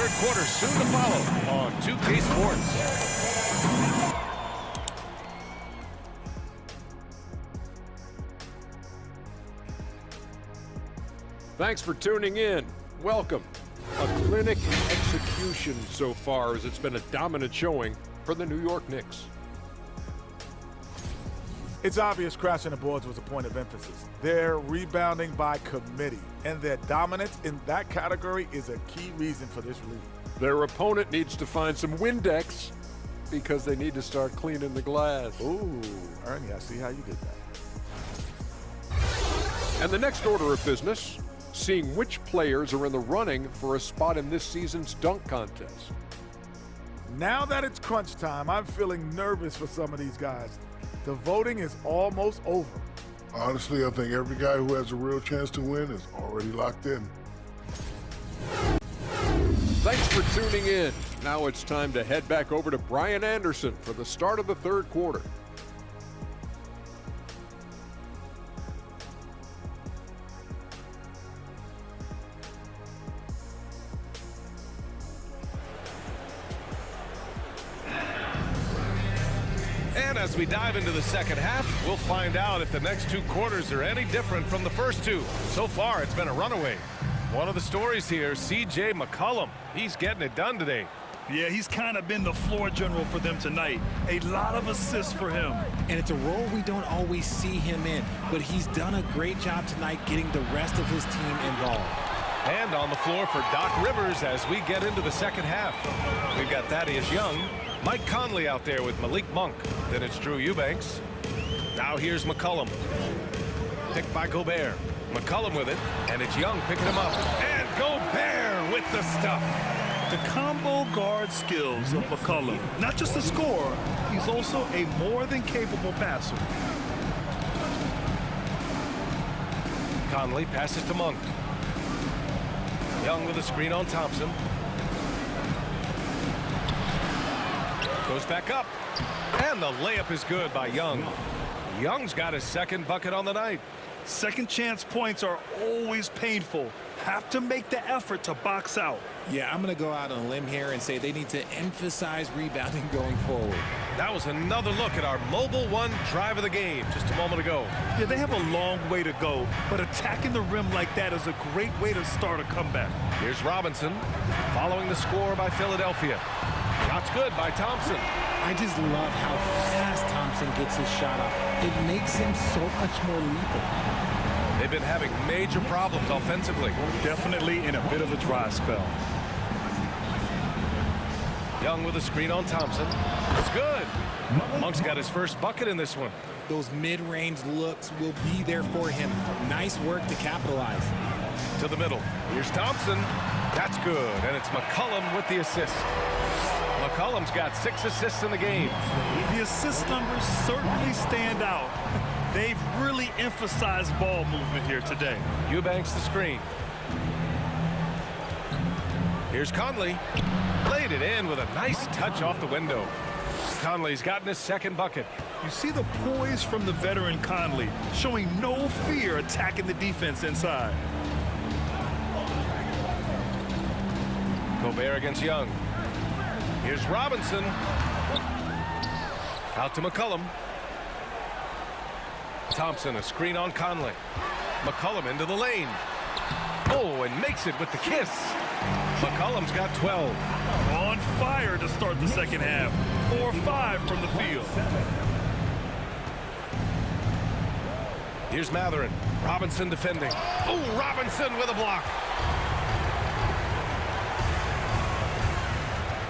third quarter soon to follow on 2K Sports. Thanks for tuning in. Welcome. A clinic execution so far, as it's been a dominant showing for the New York Knicks. It's obvious crashing the boards was a point of emphasis. They're rebounding by committee, and their dominance in that category is a key reason for this lead. Their opponent needs to find some Windex because they need to start cleaning the glass. Ooh, Ernie, I see how you did that. And the next order of business, seeing which players are in the running for a spot in this season's dunk contest. Now that it's crunch time, I'm feeling nervous for some of these guys. The voting is almost over. Honestly, I think every guy who has a real chance to win is already locked in. Thanks for tuning in. Now it's time to head back over to Brian Anderson for the start of the third quarter. And as we dive into the second half, we'll find out if the next two quarters are any different from the first two. So far, it's been a runaway. One of the stories here, C.J. McCollum. He's getting it done today. Yeah, he's kind of been the floor general for them tonight. A lot of assists for him. And it's a role we don't always see him in, but he's done a great job tonight getting the rest of his team involved. And on the floor for Doc Rivers as we get into the second half. We've got Thaddeus Young, Mike Conley out there with Malik Monk. Then it's Drew Eubanks. Now here's McCollum. Picked by Gobert. McCollum with it, and it's Young picking him up. And Gobert with the stuff. The combo guard skills of McCollum. Not just a scorer, he's also a more than capable passer. Conley passes to Monk. Young with a screen on Thompson. Goes back up. And the layup is good by Young. Young's got his second bucket on the night. Second chance points are always painful. Have to make the effort to box out. Yeah, I'm going to go out on a limb here and say they need to emphasize rebounding going forward. That was another look at our Mobile One drive of the game just a moment ago. Yeah, they have a long way to go, but attacking the rim like that is a great way to start a comeback. Here's Robinson following the score by Philadelphia. Shot's good by Thompson. I just love how fast Thompson gets his shot up. It makes him so much more lethal. They've been having major problems offensively. Definitely in a bit of a dry spell. Young with a screen on Thompson. It's good. Monk's got his first bucket in this one. Those mid-range looks will be there for him. Nice work to capitalize. To the middle. Here's Thompson. That's good. And it's McCollum with the assist. McCollum's got 6 assists in the game. The assist numbers certainly stand out. They've really emphasized ball movement here today. Eubanks the screen. Here's Conley. Played it in with a nice touch off the window. Conley's gotten his second bucket. You see the poise from the veteran Conley, showing no fear attacking the defense inside. Gobert against Young. Here's Robinson. Out to McCollum. Thompson, a screen on Conley. McCollum into the lane. Oh, and makes it with the kiss. McCollum's got 12. On fire to start the second half. 4-5 from the field. Here's Matherin. Robinson defending. Oh, Robinson with a block.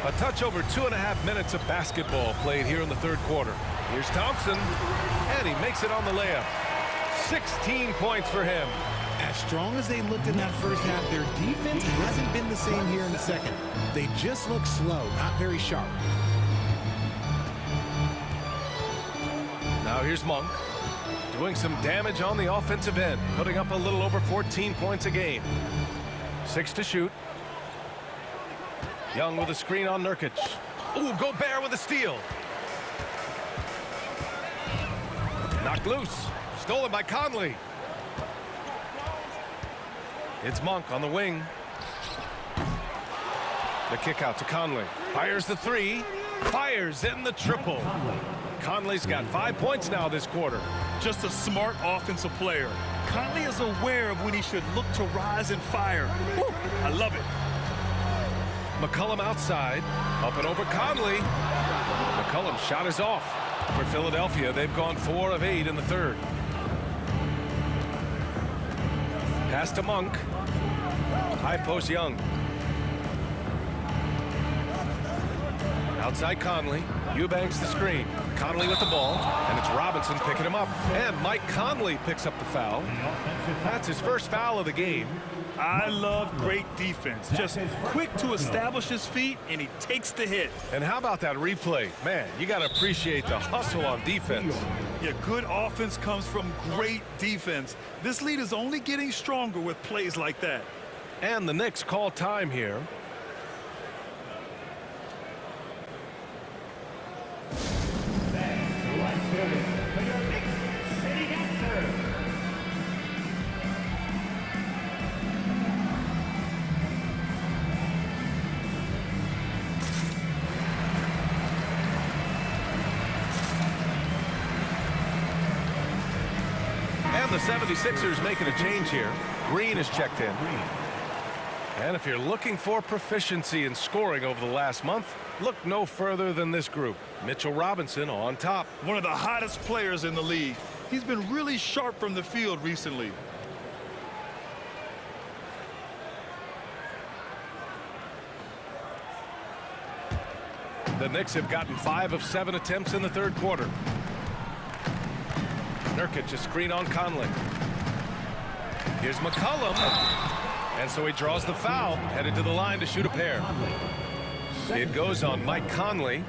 A touch over 2.5 minutes of basketball played here in the third quarter. Here's Thompson, and he makes it on the layup. 16 points for him. As strong as they looked in that first half, their defense hasn't been the same here in the second. They just look slow, not very sharp. Now here's Monk, doing some damage on the offensive end, putting up a little over 14 points a game. 6 to shoot. Young with a screen on Nurkic. Ooh, Gobert with a steal. Knocked loose. Stolen by Conley. It's Monk on the wing. The kick out to Conley. Fires the three. Fires in the triple. Conley's got 5 points now this quarter. Just a smart offensive player. Conley is aware of when he should look to rise and fire. Woo, I love it. McCollum outside. Up and over Conley. McCollum's shot is off. For Philadelphia, they've gone 4 of 8 in the third. Pass to Monk. High post Young. Outside Conley. Eubanks the screen. Conley with the ball. And it's Robinson picking him up. And Mike Conley picks up the foul. That's his first foul of the game. I love great defense. Just quick to establish his feet, and he takes the hit. And how about that replay? Man, you got to appreciate the hustle on defense. Yeah, good offense comes from great defense. This lead is only getting stronger with plays like that. And the Knicks call time here. And the 76ers making a change here. Green is checked in. And if you're looking for proficiency in scoring over the last month, look no further than this group. Mitchell Robinson on top. One of the hottest players in the league. He's been really sharp from the field recently. The Knicks have gotten 5 of 7 attempts in the third quarter. Nurkic, a screen on Conley. Here's McCollum. And so he draws the foul, headed to the line to shoot a pair. It goes on Mike Conley.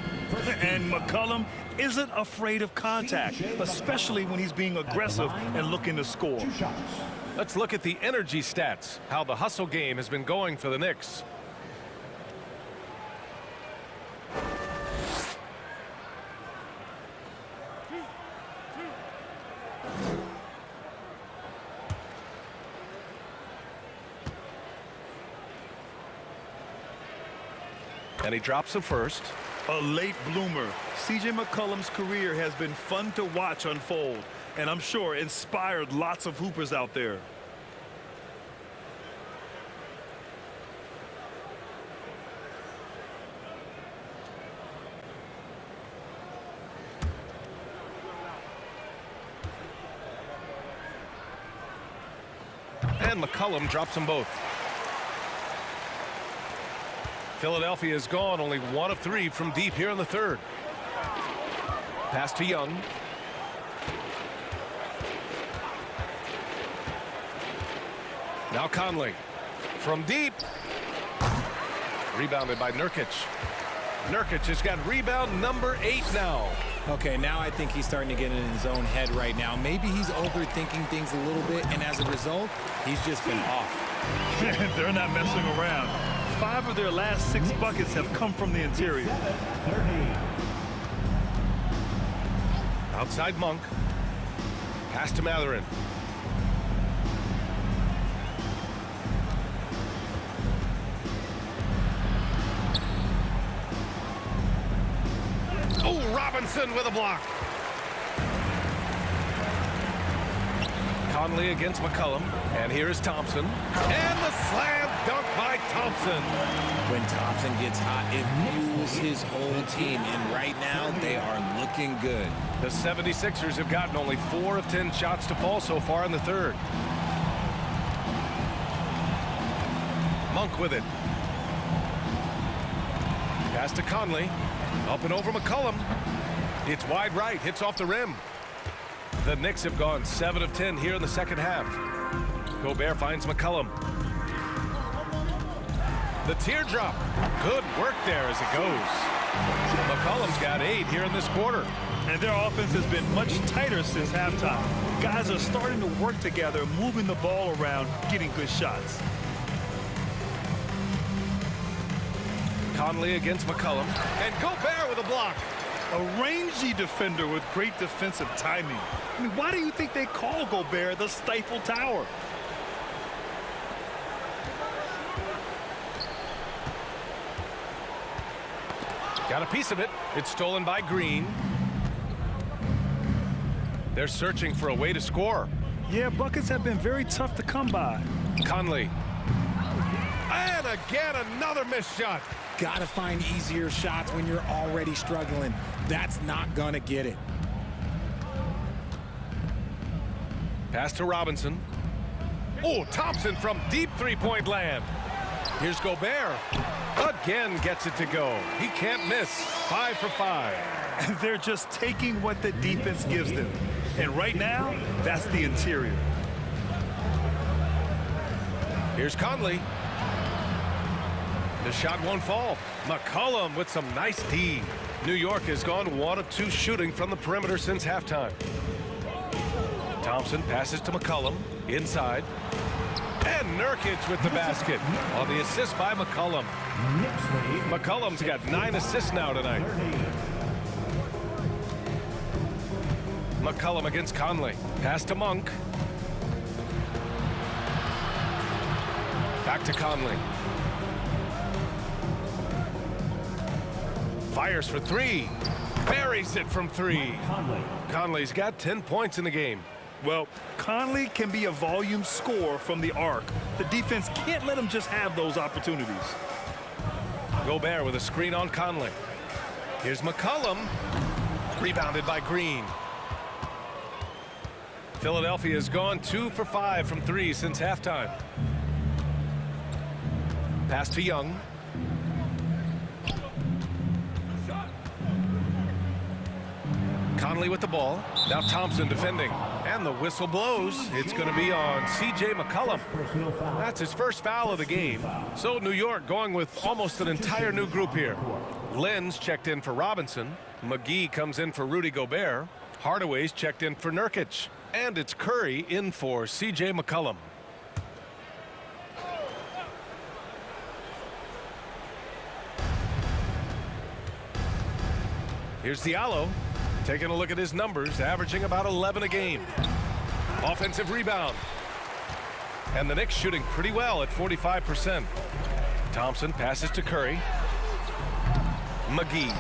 And McCollum isn't afraid of contact, especially when he's being aggressive and looking to score. Let's look at the energy stats, how the hustle game has been going for the Knicks. And he drops him first. A late bloomer. C.J. McCollum's career has been fun to watch unfold, and I'm sure inspired lots of hoopers out there. And McCollum drops them both. Philadelphia is gone only 1 of 3 from deep here in the third. Pass to Young. Now Conley from deep. Rebounded by Nurkic. Nurkic has got rebound number 8 now. Okay, now I think he's starting to get in his own head right now. Maybe he's overthinking things a little bit, and as a result, he's just been off. They're not messing around. 5 of their last 6 buckets have come from the interior. Outside Monk. Pass to Matherin. Oh, Robinson with a block. Conley against McCollum. And here is Thompson. And the slam dunk by Thompson. When Thompson gets hot, it fuels his whole team. And right now, they are looking good. The 76ers have gotten only 4 of 10 shots to fall so far in the third. Monk with it. Pass to Conley. Up and over McCollum. It's wide right. Hits off the rim. The Knicks have gone 7 of 10 here in the second half. Gobert finds McCollum. The teardrop. Good work there as it goes. McCollum's got 8 here in this quarter. And their offense has been much tighter since halftime. Guys are starting to work together, moving the ball around, getting good shots. Conley against McCollum. And Gobert with a block. A rangy defender with great defensive timing. I mean, why do you think they call Gobert the Stifle Tower? Got a piece of it. It's stolen by Green. They're searching for a way to score. Yeah, buckets have been very tough to come by. Conley. And again, another missed shot. Gotta find easier shots when you're already struggling. That's not gonna get it. Pass to Robinson. Oh, Thompson from deep three-point land. Here's Gobert. Again gets it to go. He can't miss. 5 for 5. They're just taking what the defense gives them. And right now, that's the interior. Here's Conley. The shot won't fall. McCollum with some nice D. New York has gone 1 of 2 shooting from the perimeter since halftime. Thompson passes to McCollum. Inside. And Nurkic with the basket on the assist by McCollum. McCollum's got 9 assists now tonight. McCollum against Conley. Pass to Monk. Back to Conley. Fires for 3. Buries it from 3. Conley's got 10 points in the game. Well, Conley can be a volume scorer from the arc. The defense can't let him just have those opportunities. Gobert with a screen on Conley. Here's McCollum. Rebounded by Green. Philadelphia has gone 2 for 5 from 3 since halftime. Pass to Young. Conley with the ball. Now Thompson defending. And the whistle blows. It's going to be on C.J. McCollum. That's his first foul of the game. So New York going with almost an entire new group here. Lenz checked in for Robinson. McGee comes in for Rudy Gobert. Hardaway's checked in for Nurkic. And it's Curry in for C.J. McCollum. Here's Diallo. Taking a look at his numbers, averaging about 11 a game. Offensive rebound. And the Knicks shooting pretty well at 45%. Thompson passes to Curry. McGee.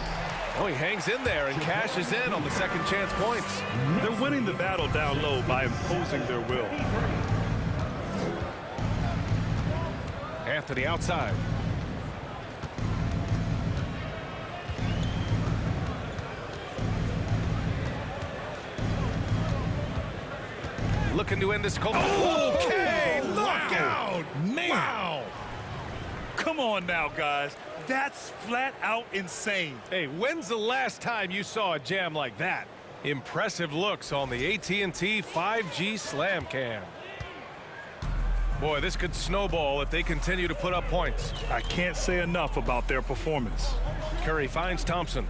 Oh, he hangs in there and cashes in on the second chance points. They're winning the battle down low by imposing their will. Anthony outside. Looking to end this call. Okay, look out. Man. Wow. Come on now, guys. That's flat out insane. Hey, when's the last time you saw a jam like that? Impressive looks on the AT&T 5G Slam Cam. Boy, this could snowball if they continue to put up points. I can't say enough about their performance. Curry finds Thompson.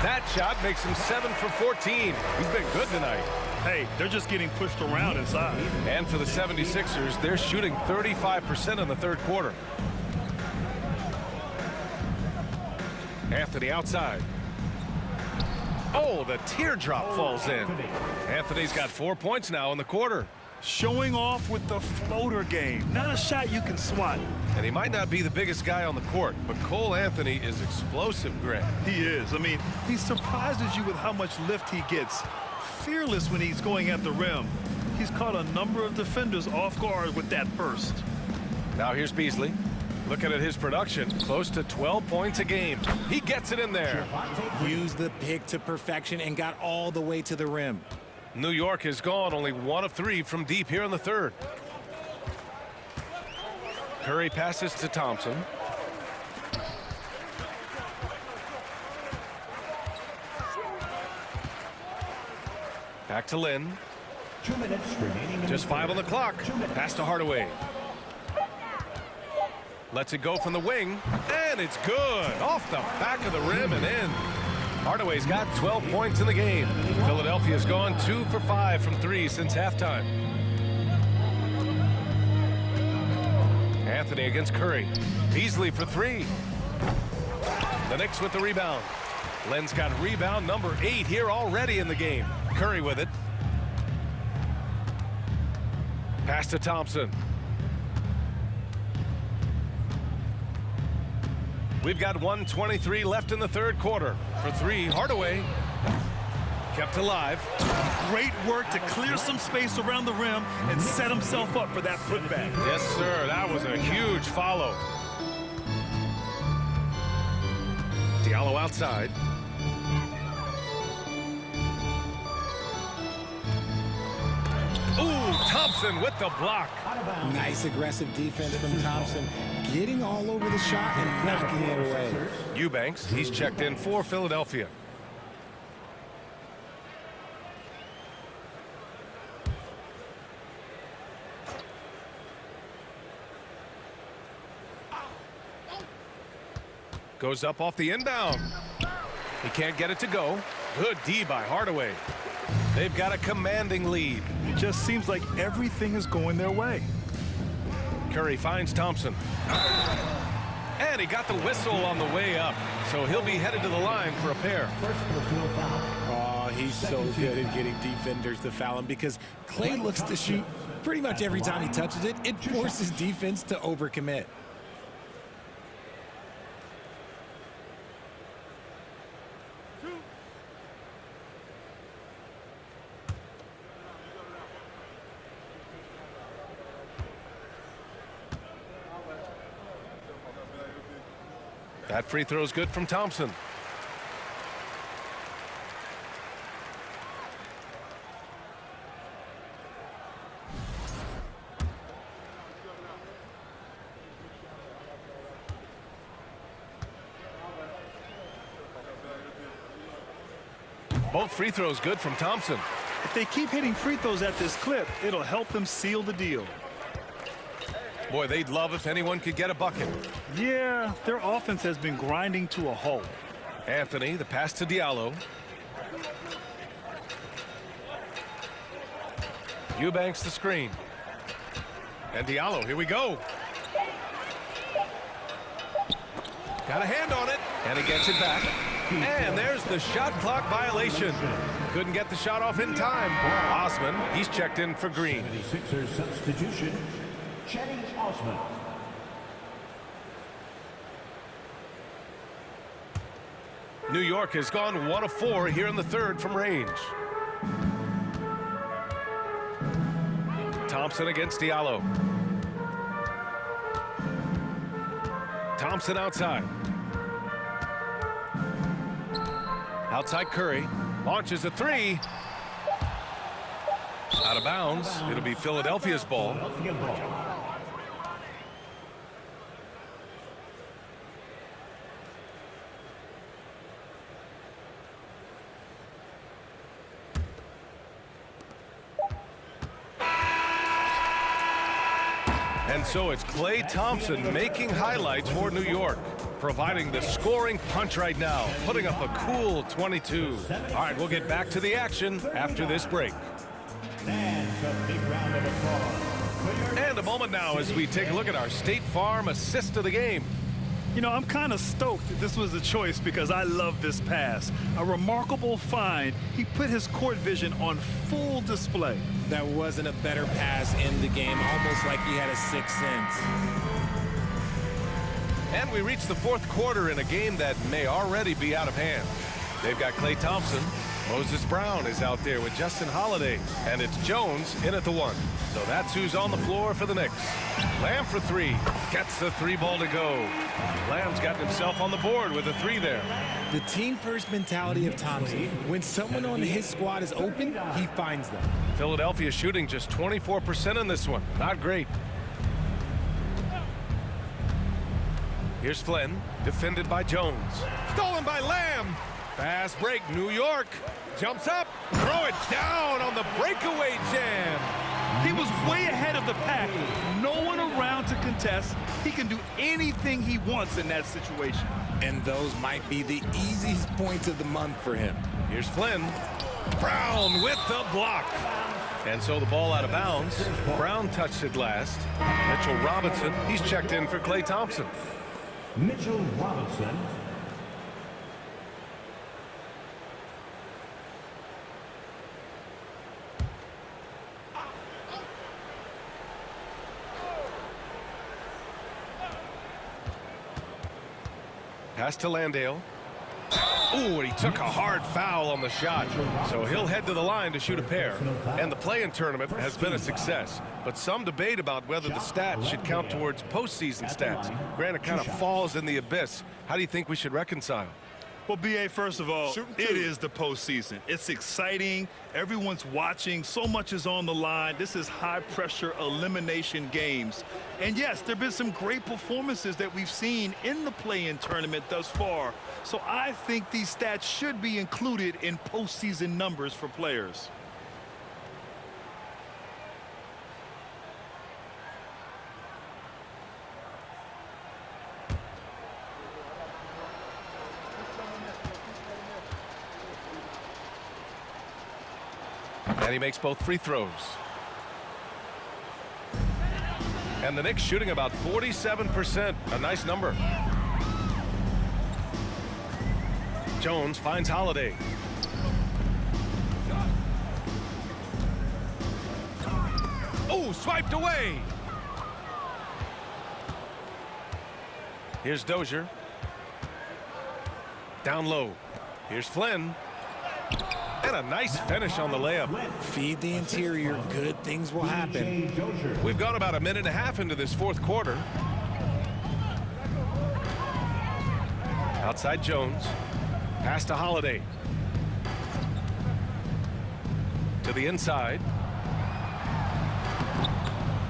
That shot makes him 7 for 14. He's been good tonight. Hey, they're just getting pushed around inside. And for the 76ers, they're shooting 35% in the third quarter. Anthony outside. Oh, the teardrop falls in. Anthony's got 4 points now in the quarter. Showing off with the floater game. Not a shot you can swat. And he might not be the biggest guy on the court, but Cole Anthony is explosive, Greg. He is. I mean, he surprises you with how much lift he gets. Fearless when he's going at the rim. He's caught a number of defenders off guard with that burst. Now here's Beasley. Looking at his production, close to 12 points a game. He gets it in there. Used the pick to perfection and got all the way to the rim. New York has gone only 1 of 3 from deep here in the third. Curry passes to Thompson. Back to Lynn. 2 minutes remaining. Just 5 on the clock. Pass to Hardaway. Lets it go from the wing, and it's good. Off the back of the rim and in. Hardaway's got 12 points in the game. Philadelphia's gone 2 for 5 from 3 since halftime. Anthony against Curry. Beasley for 3. The Knicks with the rebound. Len's got rebound number 8 here already in the game. Curry with it. Pass to Thompson. We've got 1:23 left in the third quarter. For three, Hardaway kept alive. Great work to clear some space around the rim and set himself up for that putback. Yes, sir. That was a huge follow. Diallo outside. Ooh, Thompson with the block. Nice aggressive defense from Thompson, getting all over the shot and knocking it away. Eubanks, he's checked in for Philadelphia. Goes up off the inbound. He can't get it to go. Good D by Hardaway. They've got a commanding lead. It just seems like everything is going their way. Curry finds Thompson. And he got the whistle on the way up. So he'll be headed to the line for a pair. Oh, he's so good at getting defenders to foul him because Clay looks to shoot pretty much every time he touches it. It forces defense to overcommit. That free throw is good from Thompson. Both free throws good from Thompson. If they keep hitting free throws at this clip, it'll help them seal the deal. Boy, they'd love if anyone could get a bucket. Yeah, their offense has been grinding to a halt. Anthony, the pass to Diallo. Eubanks the screen. And Diallo, here we go. Got a hand on it, and he gets it back. And there's the shot clock violation. Couldn't get the shot off in time. Osman, he's checked in for Green. 76ers substitution, Chetty Osman. New York has gone 1 of 4 here in the third from range. Thompson against Diallo. Thompson outside. Outside Curry. Launches a three. Out of bounds. It'll be Philadelphia's ball. And so it's Klay Thompson making highlights for New York, providing the scoring punch right now, putting up a cool 22. All right, we'll get back to the action after this break. And a moment now as we take a look at our State Farm assist of the game. You know, I'm kind of stoked that this was a choice because I love this pass. A remarkable find. He put his court vision on full display. That wasn't a better pass in the game, almost like he had a sixth sense. And we reach the fourth quarter in a game that may already be out of hand. They've got Klay Thompson. Moses Brown is out there with Justin Holiday. And it's Jones in at the 1. So that's who's on the floor for the Knicks. Lamb for 3. Gets the 3 ball to go. Lamb's got himself on the board with a 3 there. The team-first mentality of Thompson. When someone on his squad is open, he finds them. Philadelphia shooting just 24% in this one. Not great. Here's Flynn, defended by Jones. Stolen by Lamb. Fast break, New York. Jumps up, throw it down on the breakaway jam. He was way ahead of the pack. No one around to contest. He can do anything he wants in that situation. And those might be the easiest points of the month for him. Here's Flynn. Brown with the block. And so the ball out of bounds. Brown touched it last. Mitchell Robinson, he's checked in for Klay Thompson. Mitchell Robinson. Pass to Landale. Ooh, and he took a hard foul on the shot. So he'll head to the line to shoot a pair. And the play-in tournament has been a success. But some debate about whether the stats should count towards postseason stats. Granted, kind of falls in the abyss. How do you think we should reconcile? Well, B.A., first of all, it is the postseason. It's exciting. Everyone's watching. So much is on the line. This is high-pressure elimination games. And, yes, there have been some great performances that we've seen in the play-in tournament thus far. So I think these stats should be included in postseason numbers for players. And he makes both free throws. And the Knicks shooting about 47%. A nice number. Jones finds Holiday. Oh, swiped away. Here's Dozier. Down low. Here's Flynn. And a nice finish on the layup. Feed the interior. Good things will happen. We've gone about a minute and a half into this fourth quarter. Outside Jones. Pass to Holiday. To the inside.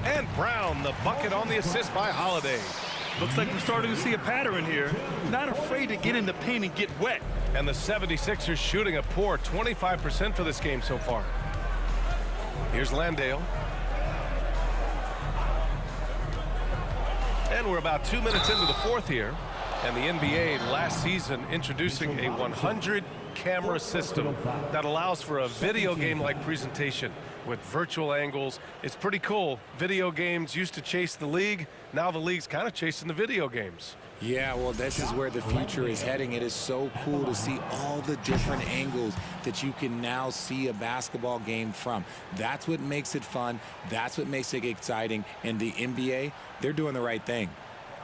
And Brown, the bucket on the assist by Holiday. Looks like we're starting to see a pattern here. Not afraid to get in the paint and get wet. And the 76ers shooting a poor 25% for this game so far. Here's Landale. And we're about 2 minutes into the fourth here. And the NBA last season introducing a 100-camera system that allows for a video game-like presentation with virtual angles. It's pretty cool. Video games used to chase the league. Now the league's kind of chasing the video games. Yeah, well, this is where the future is heading. It is so cool to see all the different angles that you can now see a basketball game from. That's what makes it fun. That's what makes it exciting. And the NBA, they're doing the right thing.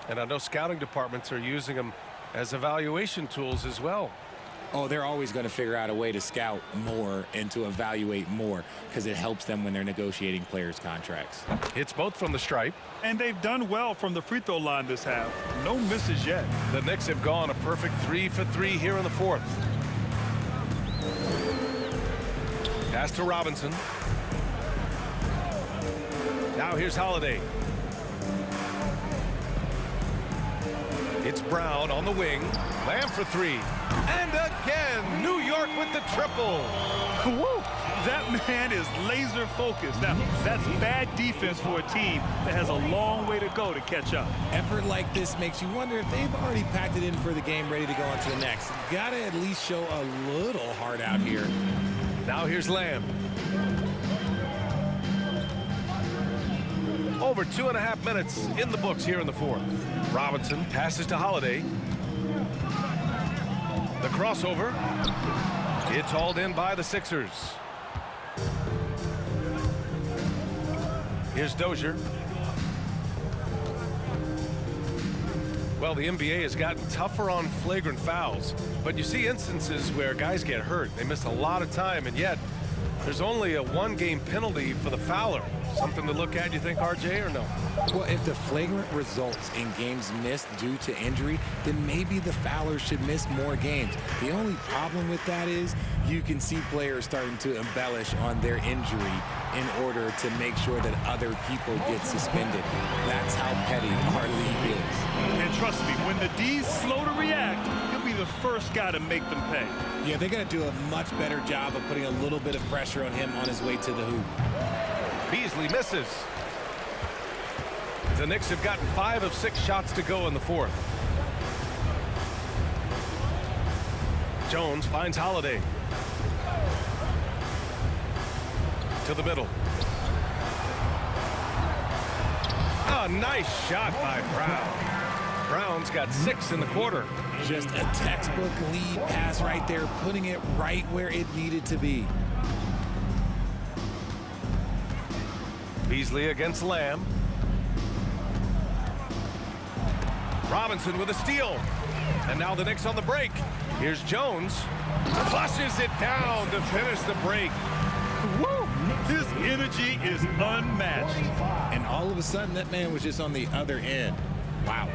And I know scouting departments are using them as evaluation tools as well. Oh, they're always going to figure out a way to scout more and to evaluate more because it helps them when they're negotiating players' contracts. Hits both from the stripe. And they've done well from the free throw line this half. No misses yet. The Knicks have gone a perfect 3 for 3 here in the fourth. Pass to Robinson. Now here's Holiday. It's Brown on the wing. Lamb for three. And again, New York with the triple. Woo! That man is laser focused. Now, that's bad defense for a team that has a long way to go to catch up. Effort like this makes you wonder if they've already packed it in for the game, ready to go on to the next. Gotta at least show a little heart out here. Now here's Lamb. Over 2.5 minutes in the books here in the fourth. Robinson passes to Holiday. The crossover. It's hauled in by the Sixers. Here's Dozier. Well, the NBA has gotten tougher on flagrant fouls, but you see instances where guys get hurt. They miss a lot of time, and yet there's only a one-game penalty for the fouler. Something to look at, you think, RJ, or no? Well, if the flagrant results in games missed due to injury, then maybe the fouler should miss more games. The only problem with that is you can see players starting to embellish on their injury in order to make sure that other people get suspended. That's how petty our league is. And trust me, when the D's slow to react, he'll be the first guy to make them pay. Yeah, they're going to do a much better job of putting a little bit of pressure on him on his way to the hoop. Beasley misses. The Knicks have gotten 5 of 6 shots to go in the fourth. Jones finds Holiday. To the middle. A nice shot by Brown. Brown's got 6 in the quarter. Just a textbook lead pass right there, putting it right where it needed to be. Beasley against Lamb. Robinson with a steal. And now the Knicks on the break. Here's Jones. Flushes it down to finish the break. Woo! His energy is unmatched. And all of a sudden, that man was just on the other end. Wow.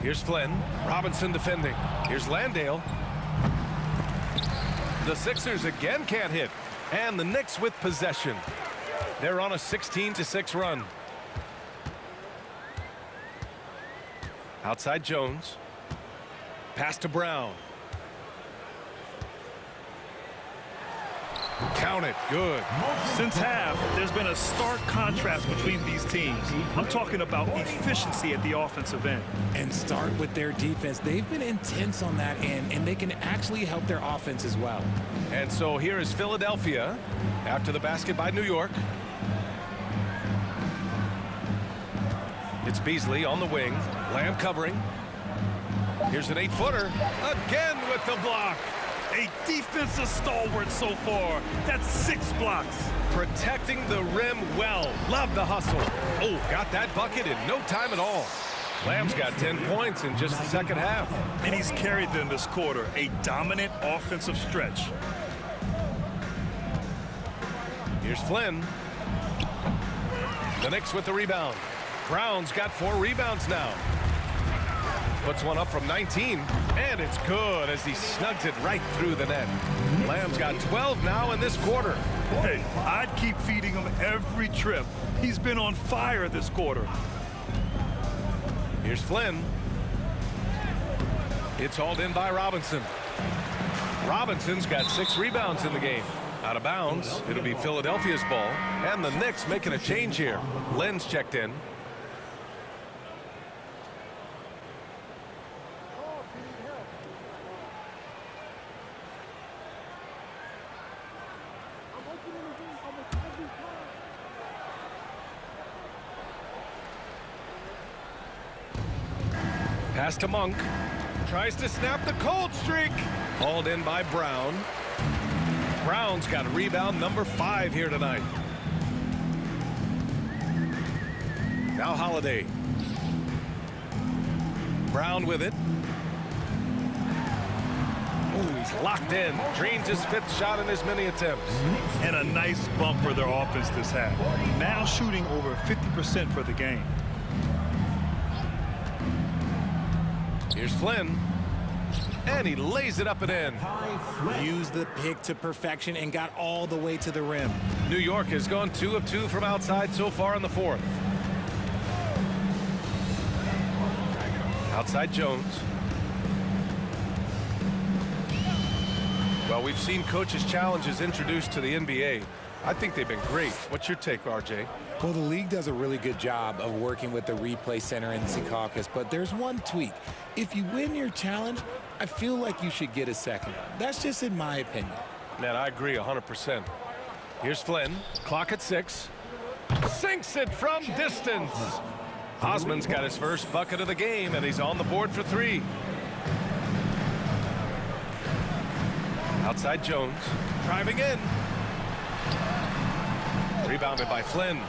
Here's Flynn. Robinson defending. Here's Landale. The Sixers again can't hit. And the Knicks with possession. They're on a 16-6 run. Outside Jones. Pass to Brown. Count it. Good. Since half, there's been a stark contrast between these teams. I'm talking about efficiency at the offensive end. And start with their defense. They've been intense on that end, and they can actually help their offense as well. And so here is Philadelphia after the basket by New York. It's Beasley on the wing. Lamb covering. Here's an 8-footer. Again with the block. A defensive stalwart so far. That's 6 blocks. Protecting the rim well. Love the hustle. Oh, got that bucket in no time at all. Lamb's got 10 points in just the second half. And he's carried them this quarter. A dominant offensive stretch. Here's Flynn. The Knicks with the rebound. Brown's got 4 rebounds now. Puts one up from 19, and it's good as he snugs it right through the net. Lamb's got 12 now in this quarter. Hey, I'd keep feeding him every trip. He's been on fire this quarter. Here's Flynn. It's hauled in by Robinson. Robinson's got 6 rebounds in the game. Out of bounds, it'll be Philadelphia's ball, and the Knicks making a change here. Len's checked in. Pass to Monk. Tries to snap the cold streak. Hauled in by Brown. Brown's got rebound number 5 here tonight. Now Holiday. Brown with it. Oh, he's locked in. Drains his 5th shot in as many attempts. And a nice bump for their offense this half. Now shooting over 50% for the game. Here's Flynn. And he lays it up and in. Used the pick to perfection and got all the way to the rim. New York has gone 2 of 2 from outside so far in the 4th. Outside Jones. Well, we've seen coaches' challenges introduced to the NBA. I think they've been great. What's your take, RJ? Well, the league does a really good job of working with the replay center in Secaucus, but there's one tweak. If you win your challenge, I feel like you should get a second one. That's just in my opinion. Man, I agree 100%. Here's Flynn. Clock at 6. Sinks it from distance. Osman's got his first bucket of the game, and he's on the board for 3. Outside Jones. Driving in. Rebounded by Flynn.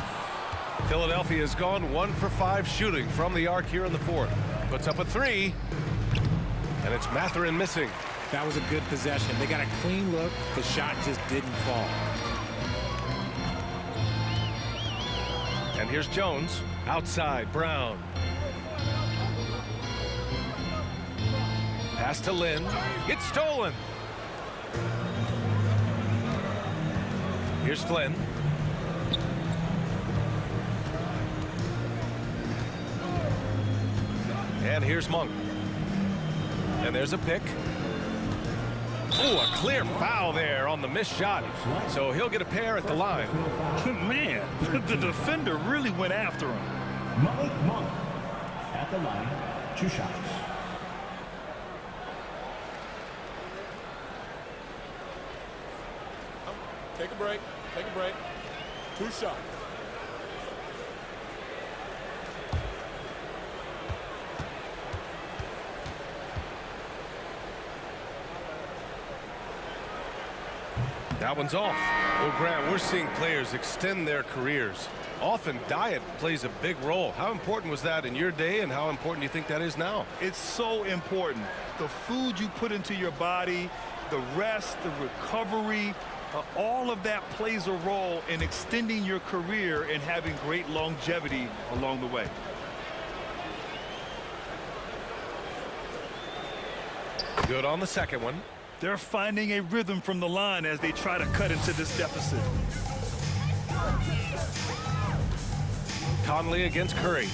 Philadelphia has gone 1 for 5 shooting from the arc here in the 4th. Puts up a 3. And it's Mathurin missing. That was a good possession. They got a clean look. The shot just didn't fall. And here's Jones. Outside, Brown. Pass to Lynn. It's stolen. Here's Flynn. And here's Monk. And there's a pick. Oh, a clear foul there on the missed shot. So he'll get a pair at the line. Man, the defender really went after him. Malik Monk at the line, 2 shots. Take a break. Take a break. 2 shots. That one's off. Well, Grant, we're seeing players extend their careers. Often diet plays a big role. How important was that in your day, and how important do you think that is now? It's so important. The food you put into your body, the rest, the recovery, all of that plays a role in extending your career and having great longevity along the way. Good on the second one. They're finding a rhythm from the line as they try to cut into this deficit. Conley against Curry.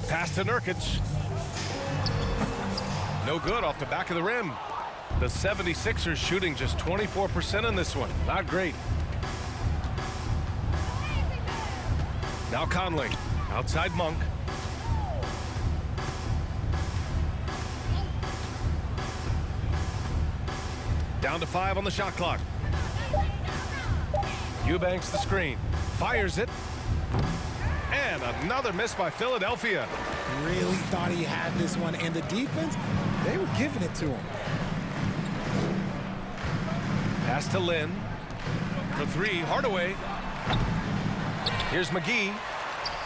Pass to Nurkic. No good off the back of the rim. The 76ers shooting just 24% in this one. Not great. Now Conley. Outside Monk. Down to 5 on the shot clock. Eubanks the screen. Fires it. And another miss by Philadelphia. Really thought he had this one, and the defense, they were giving it to him. Pass to Lynn. For 3, Hardaway. Here's McGee.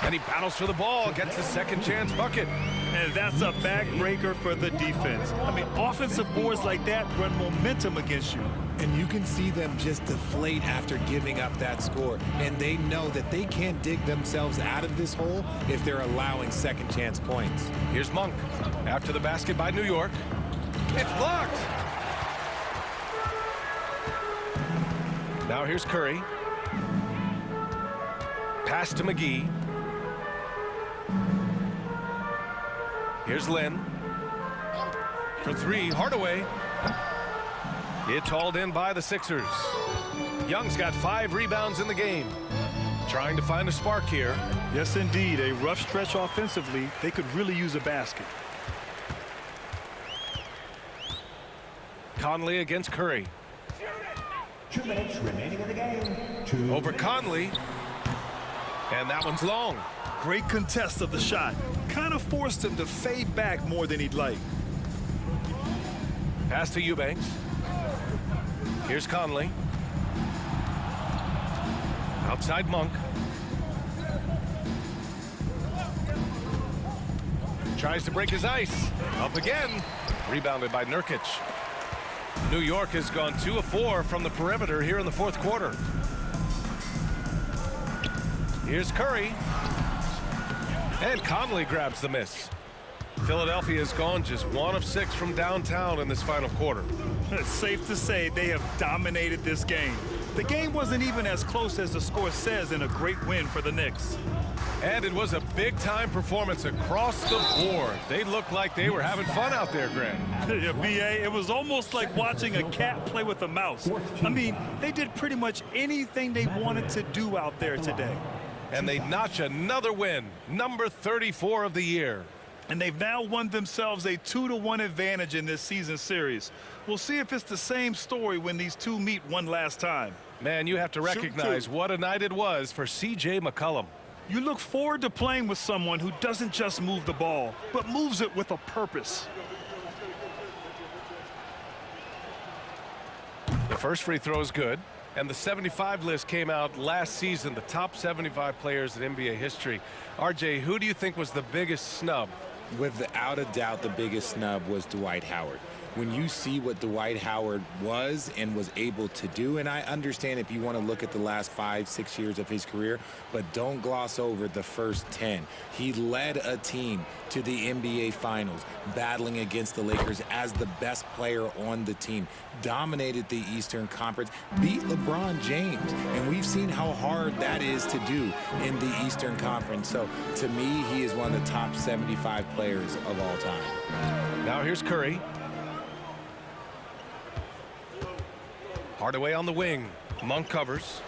And he battles for the ball, gets the second chance bucket. And that's a backbreaker for the defense. I mean, offensive boards like that run momentum against you. And you can see them just deflate after giving up that score. And they know that they can't dig themselves out of this hole if they're allowing second chance points. Here's Monk. After the basket by New York. It's blocked. Now here's Curry. Pass to McGee. Here's Lynn. For 3, Hardaway. It's hauled in by the Sixers. Young's got 5 rebounds in the game. Trying to find a spark here. Yes, indeed. A rough stretch offensively. They could really use a basket. Conley against Curry. 2 minutes remaining in the game. Over Conley. And that one's long. Great contest of the shot. Kind of forced him to fade back more than he'd like. Pass to Eubanks. Here's Conley. Outside Monk. Tries to break his ice. Up again. Rebounded by Nurkic. New York has gone 2 of 4 from the perimeter here in the fourth quarter. Here's Curry. And Conley grabs the miss. Philadelphia has gone just 1 of 6 from downtown in this final quarter. It's safe to say they have dominated this game. The game wasn't even as close as the score says in a great win for the Knicks. And it was a big-time performance across the board. They looked like they were having fun out there, Grant. Yeah, B.A., it was almost like watching a cat play with a mouse. I mean, they did pretty much anything they wanted to do out there today. And they notch another win, number 34 of the year. And they've now won themselves a 2-1 advantage in this season series. We'll see if it's the same story when these two meet one last time. Man, you have to recognize what a night it was for C.J. McCollum. You look forward to playing with someone who doesn't just move the ball, but moves it with a purpose. The first free throw is good. And the 75 list came out last season, the top 75 players in NBA history. RJ, who do you think was the biggest snub? Without a doubt, the biggest snub was Dwight Howard. When you see what Dwight Howard was and was able to do, and I understand if you want to look at the last 5-6 years of his career, but don't gloss over the first 10. He led a team to the NBA Finals, battling against the Lakers as the best player on the team, dominated the Eastern Conference, beat LeBron James, and we've seen how hard that is to do in the Eastern Conference. So to me, he is one of the top 75 players of all time. Now here's Curry. Hardaway on the wing. Monk covers.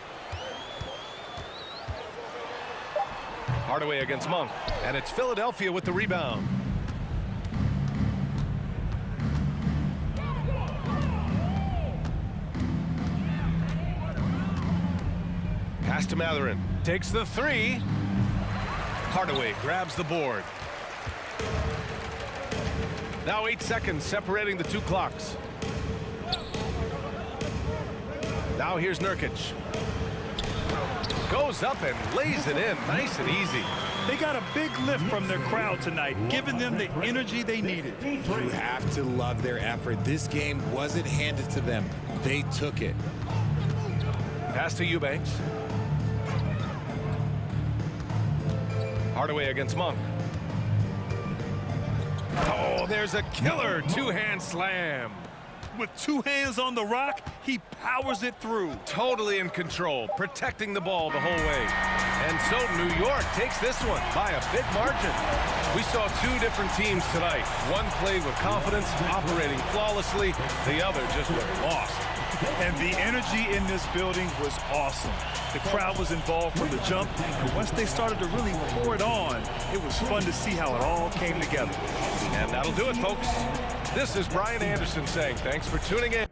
Hardaway against Monk. And it's Philadelphia with the rebound. Pass to Mathurin. Takes the 3. Hardaway grabs the board. Now 8 seconds separating the two clocks. Now here's Nurkic. Goes up and lays it in, nice and easy. They got a big lift from their crowd tonight, giving them the energy they needed. You have to love their effort. This game wasn't handed to them. They took it. Pass to Eubanks. Hardaway against Monk. Oh, there's a killer two-hand slam. With two hands on the rock, he powers it through. Totally in control, protecting the ball the whole way. And so New York takes this one by a big margin. We saw two different teams tonight. One played with confidence, operating flawlessly. The other just looked lost. And the energy in this building was awesome. The crowd was involved from the jump, and once they started to really pour it on, it was fun to see how it all came together. And that'll do it, folks. This is Brian Anderson saying thanks for tuning in.